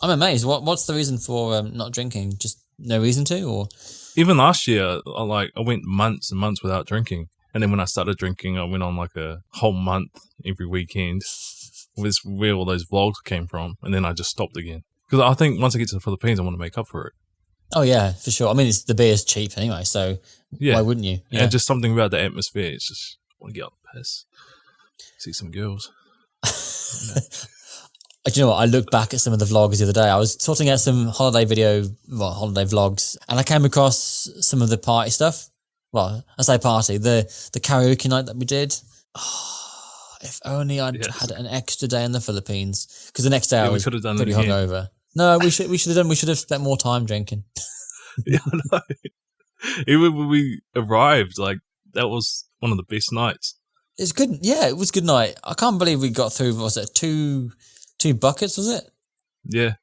I'm amazed. What's the reason for not drinking? Just no reason to, or Even last year, I went months and months without drinking. And then when I started drinking, I went on like a whole month every weekend. Was where all those vlogs came from. And then I just stopped again. Because I think once I get to the Philippines, I want to make up for it. oh yeah, for sure. I mean, the beer's cheap anyway, so Yeah. why wouldn't you? Yeah. And just something about the atmosphere. It's just, I want to get on the piss. See some girls. Do you know what? I looked back at some of the vlogs the other day. I was sorting out some holiday vlogs, and I came across some of the party stuff. Well, I say party, the karaoke night that we did. Oh, if only I'd had an extra day in the Philippines, because the next day I was pretty hungover. No, we should have done. We should have spent more time drinking. Yeah, I know. Even when we arrived, like that was one of the best nights. It's good. Yeah, it was a good night. I can't believe we got through. Was it two buckets? Was it? Yeah.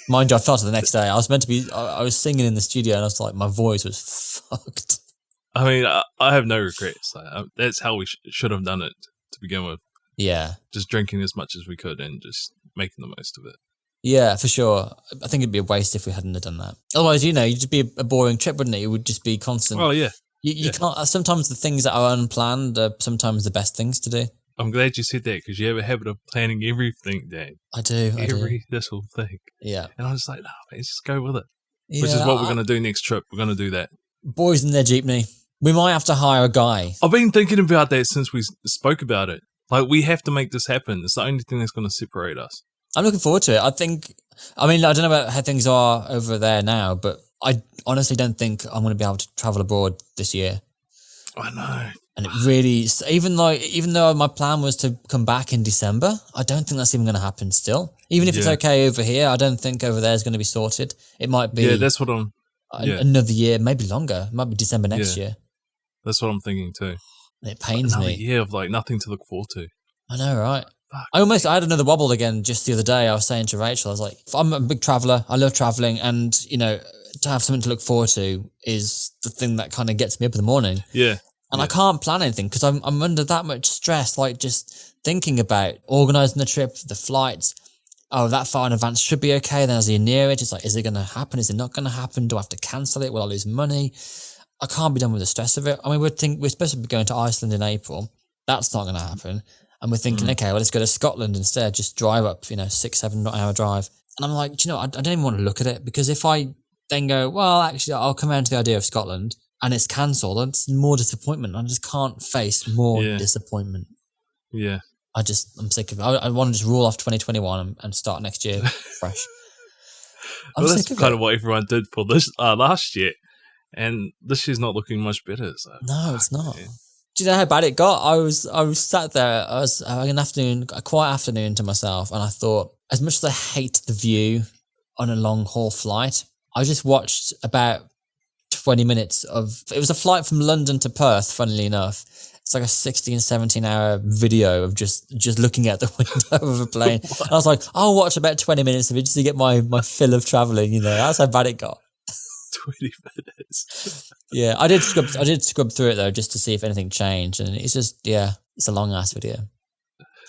Mind you, I felt it the next day. I was meant to be. I was singing in the studio, and I was like, my voice was fucked. I mean, I have no regrets. That's how we should have done it to begin with. Yeah. Just drinking as much as we could and just making the most of it. Yeah, for sure. I think it'd be a waste if we hadn't have done that. Otherwise, you'd just be a boring trip, wouldn't it? It would just be constant. Oh, yeah. You can't. Sometimes the things that are unplanned are sometimes the best things to do. I'm glad you said that because you have a habit of planning everything, Dan. I do. Every little thing. Yeah. And I was like, no, man, just go with it. Yeah, which is what we're going to do next trip. We're going to do that. Boys in their jeepney. We might have to hire a guy. I've been thinking about that since we spoke about it. Like, we have to make this happen. It's the only thing that's going to separate us. I'm looking forward to it. I don't know about how things are over there now, but I honestly don't think I'm going to be able to travel abroad this year. I know. And it really, even though my plan was to come back in December, I don't think that's even going to happen still. Even if it's okay over here, I don't think over there is going to be sorted. It might be. Yeah, that's what I'm. Another year, maybe longer. It might be December next year. That's what I'm thinking too. It pains me. Another year of like nothing to look forward to. I know, right? Fuck. I had another wobble again just the other day. I was saying to Rachel, I was like, I'm a big traveller. I love travelling, and to have something to look forward to is the thing that kind of gets me up in the morning. Yeah. And I can't plan anything because I'm under that much stress, like just thinking about organising the trip, the flights. Oh, that far in advance should be okay. Then as you're near it, it's like, is it going to happen? Is it not going to happen? Do I have to cancel it? Will I lose money? I can't be done with the stress of it. I mean, we're supposed to be going to Iceland in April. That's not going to happen. And we're thinking, okay, well, let's go to Scotland instead. Just drive up, 6-7 hour drive. And I'm like, I don't even want to look at it because if I then go, well, actually, I'll come around to the idea of Scotland and it's cancelled, it's more disappointment. I just can't face more disappointment. Yeah. I'm sick of it. I want to just rule off 2021 and start next year fresh. That's kind of what everyone did for this last year. And this year's not looking much better. So. No, it's not. Man. Do you know how bad it got? I was sat there. I was having a quiet afternoon to myself, and I thought, as much as I hate the view on a long haul flight, I just watched about 20 minutes of. It was a flight from London to Perth. Funnily enough, it's like a 17 hour video of just looking at the window of a plane. And I was like, I'll watch about 20 minutes of it just to get my fill of traveling. That's how bad it got. 20 minutes. Yeah, I did scrub through it though, just to see if anything changed, and it's just it's a long ass video.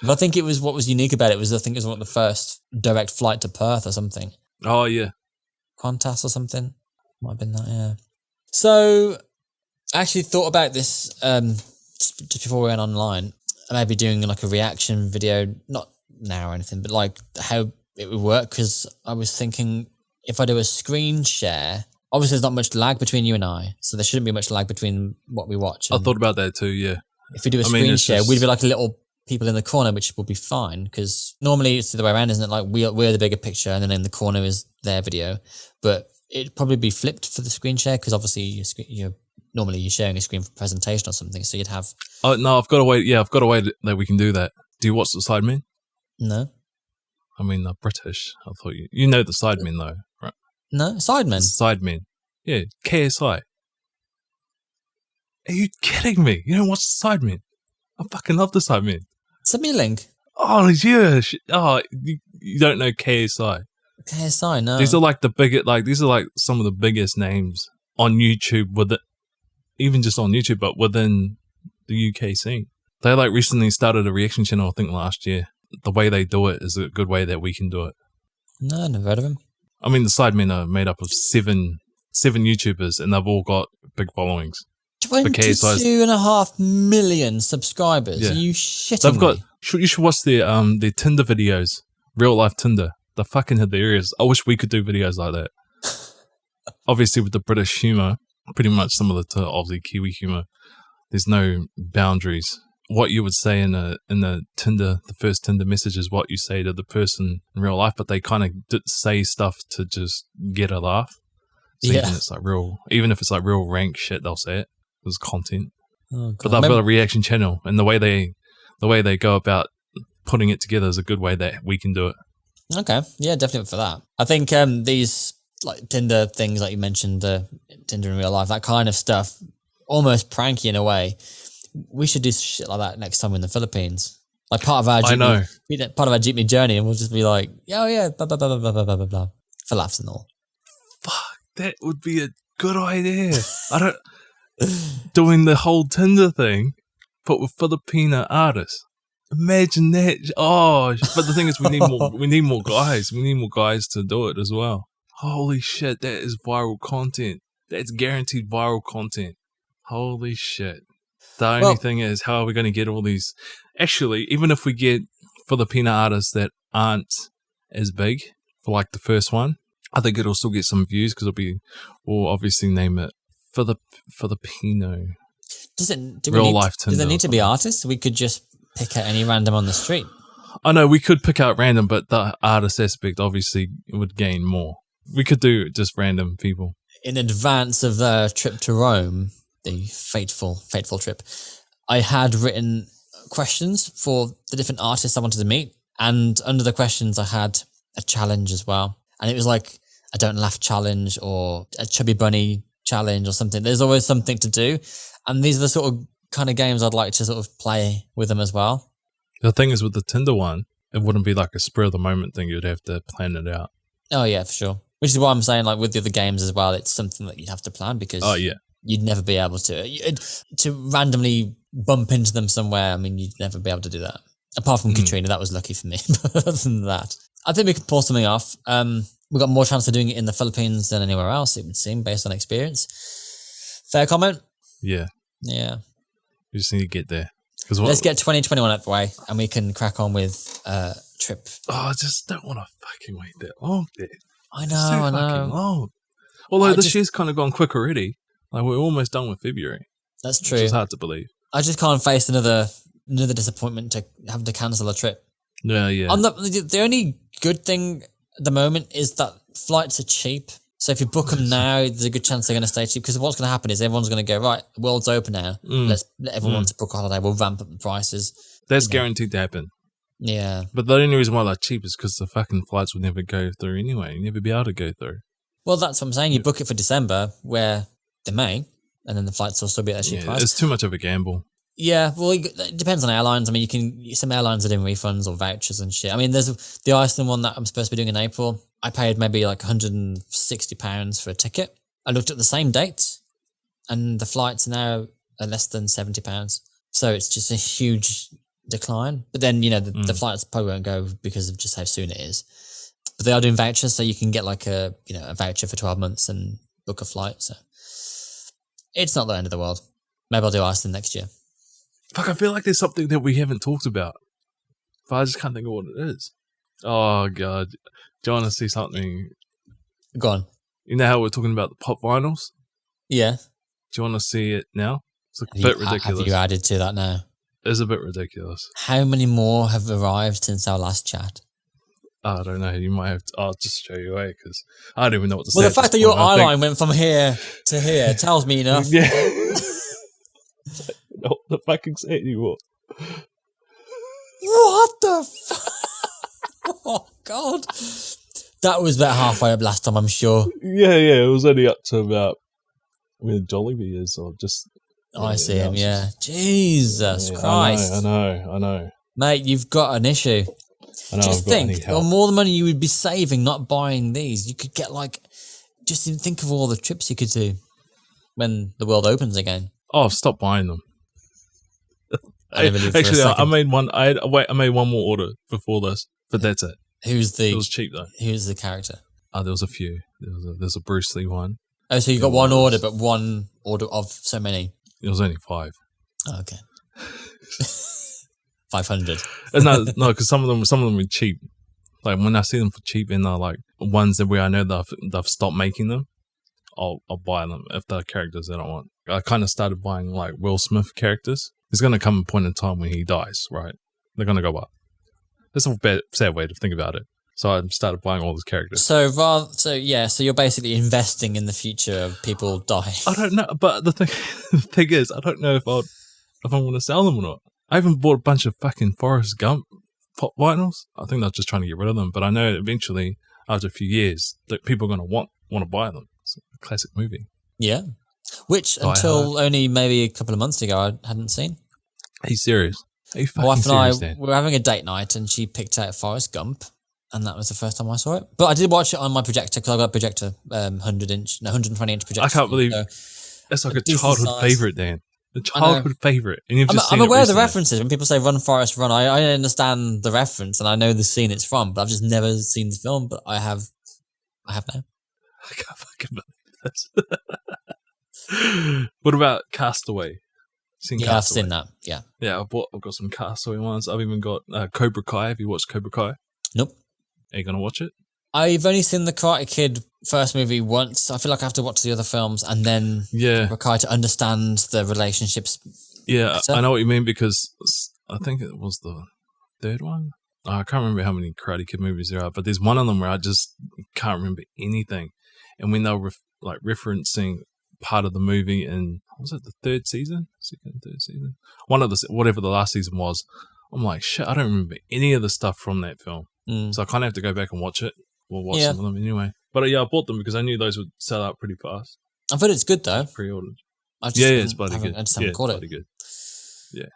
But I think it was what was unique about it was one of the first direct flight to Perth or something. Oh yeah, Qantas or something. Might have been that. Yeah. So I actually thought about this just before we went online. Maybe doing like a reaction video, not now or anything, but like how it would work, because I was thinking if I do a screen share. Obviously, there's not much lag between you and I, so there shouldn't be much lag between what we watch. I thought about that too, yeah. If we do a screen share, we'd be like little people in the corner, which would be fine, because normally it's the other way around, isn't it? Like we're the bigger picture, and then in the corner is their video. But it'd probably be flipped for the screen share, because obviously normally you're sharing a screen for presentation or something, so you'd have... Oh, no, I've got a way. Yeah, I've got a way that we can do that. Do you watch the Sidemen? No. I mean, they're British. I thought you know the Sidemen though, right? No, Sidemen. Sidemen. Yeah, KSI. Are you kidding me? You don't watch the Sidemen? I fucking love the Sidemen. Send me a link. Oh, yeah. Oh, you don't know KSI. KSI, no. These are like these are like some of the biggest names on YouTube, even just on YouTube, but within the UK scene. They like recently started a reaction channel, I think last year. The way they do it is a good way that we can do it. No, never heard of him. I mean, the Sidemen are made up of seven YouTubers, and they've all got big followings. 22.5 million subscribers. Yeah. Are you shitting They've got. me? You should watch their Tinder videos, real life Tinder. They're fucking hilarious. I wish we could do videos like that. Obviously, with the British humour, pretty much similar to Aussie Kiwi humour, there's no boundaries. What you would say in the Tinder, the first Tinder message is what you say to the person in real life, but they kind of say stuff to just get a laugh. So Yeah. even if it's like real rank shit, they'll say it as content. Oh, But they've got a reaction channel, and the way they go about putting it together is a good way that we can do it. Okay, yeah, definitely for that. I think these like Tinder things, like you mentioned, Tinder in real life, that kind of stuff, almost pranky in a way. We should do shit like that next time in the Philippines. Like part of our jeepney journey, and we'll just be like, oh yeah, blah blah blah blah blah blah blah blah, for laughs and all. Fuck, that would be a good idea. Doing the whole Tinder thing, but with Filipino artists. Imagine that. Oh, but the thing is, we need more. We need more guys. We need more guys to do it as well. Holy shit, that is viral content. That's guaranteed viral content. Holy shit. The only thing is, how are we going to get all these? Actually, even if we get Filipino artists that aren't as big for like the first one, I think it'll still get some views because we'll obviously name it Filipino. Does it need to be artists? We could just pick out any random on the street. I know we could pick out random, but the artist aspect obviously would gain more. We could do just random people. In advance of the trip to Rome, the fateful trip, I had written questions for the different artists I wanted to meet. And under the questions, I had a challenge as well. And it was like a don't laugh challenge or a chubby bunny challenge or something. There's always something to do. And these are the sort of kind of games I'd like to sort of play with them as well. The thing is with the Tinder one, it wouldn't be like a spur of the moment thing. You'd have to plan it out. Oh yeah, for sure. Which is why I'm saying, like with the other games as well, it's something that you'd have to plan because you'd never be able to randomly bump into them somewhere. I mean, you'd never be able to do that. Apart from Katrina, that was lucky for me. But other than that, I think we could pull something off. We've got more chance of doing it in the Philippines than anywhere else, it would seem, based on experience. Fair comment? Yeah. Yeah. We just need to get there. Let's get 2021 out of the way and we can crack on with trip. Oh, I just don't want to fucking wait that long, dude. I know. Fucking long. Although this year's kind of gone quick already. Like we're almost done with February. That's true. It's hard to believe. I just can't face another disappointment to have to cancel a trip. Yeah. The only good thing at the moment is that flights are cheap. So if you book them now, there's a good chance they're going to stay cheap. Because what's going to happen is everyone's going to go, right, the world's open now. Let's let everyone to book a holiday. We'll ramp up the prices. That's guaranteed to happen. Yeah. But the only reason why they're cheap is because the fucking flights will never go through anyway. You'll never be able to go through. Well, that's what I'm saying. You book it for December, where they may, and then the flights will still be at a cheap price. It's too much of a gamble. Yeah, well, it depends on airlines. I mean, some airlines are doing refunds or vouchers and shit. I mean, there's the Iceland one that I'm supposed to be doing in April. I paid maybe like £160 for a ticket. I looked at the same dates, and the flights now are less than £70. So it's just a huge decline. But then, the flights probably won't go because of just how soon it is. But they are doing vouchers, so you can get like a voucher for 12 months and book a flight. So it's not the end of the world. Maybe I'll do Iceland next year. Fuck, I feel like there's something that we haven't talked about. But I just can't think of what it is. Oh, God. Do you want to see something? Go on. You know how we're talking about the pop vinyls? Yeah. Do you want to see it now? It's a bit ridiculous. Have you added to that now? It's a bit ridiculous. How many more have arrived since our last chat? I don't know. You might have to... I'll just show you away because I don't even know what to say. Well, the fact that your eye line went from here to here tells me enough. Yeah. Not the fucking say anymore. What the fuck? Oh, God. That was about halfway up last time, I'm sure. Yeah. It was only up to about where Jollibee is or just... I see him, yeah. Jesus Christ. I know. Mate, you've got an issue. I know, just think, the more the money you would be saving not buying these, you could get just think of all the trips you could do when the world opens again. Oh, stop buying them. I Actually, I made one. I made one more order before this, but that's it. Who's It was cheap though. the character? There was a few. There's a Bruce Lee one. Oh, so you got one order, but one order of so many. It was only 5. Oh, okay. 500. No, because some of them were cheap. Like when I see them for cheap, and they're like ones that where I know they've stopped making them, I'll buy them if they're characters that I want. I kind of started buying like Will Smith characters. There's going to come a point in time when he dies, right? They're going to go up. That's a sad way to think about it. So I started buying all these characters. So you're basically investing in the future of people dying. I don't know, but the thing is, I don't know if I want to sell them or not. I haven't bought a bunch of fucking Forrest Gump pop vinyls. I think they're just trying to get rid of them. But I know eventually, after a few years, that people are going to want to buy them. It's a classic movie. Yeah. Which, until only maybe a couple of months ago, I hadn't seen. Are you serious? Are you My wife fucking serious, and I Dan? were having a date night, and she picked out Forrest Gump, and that was the first time I saw it. But I did watch it on my projector, because I got a projector, 120-inch projector. I can't believe it's like a childhood favourite, Dan. A childhood favourite. And you've just I'm seen aware it of the recently. references. When people say "Run, Forrest, Run," I understand the reference, and I know the scene it's from, but I've just never seen the film. But I have now. I can't fucking believe this. What about Castaway? Yeah, I've seen that. Yeah. Yeah, I've got some Castaway ones. I've even got Cobra Kai. Have you watched Cobra Kai? Nope. Are you going to watch it? I've only seen the Karate Kid first movie once. I feel like I have to watch the other films and then Cobra Kai to understand the relationships. Yeah, better. I know what you mean, because I think it was the third one. I can't remember how many Karate Kid movies there are, but there's one of them where I just can't remember anything. And when they were referencing part of the movie in, was it the third season? Third season? One of the, whatever the last season was, I'm like, shit, I don't remember any of the stuff from that film. So I kind of have to go back and watch it. We'll watch some of them anyway. But yeah, I bought them because I knew those would sell out pretty fast. I've heard it's good though. Pre-ordered. It's bloody good. I just haven't caught it. Good. Yeah.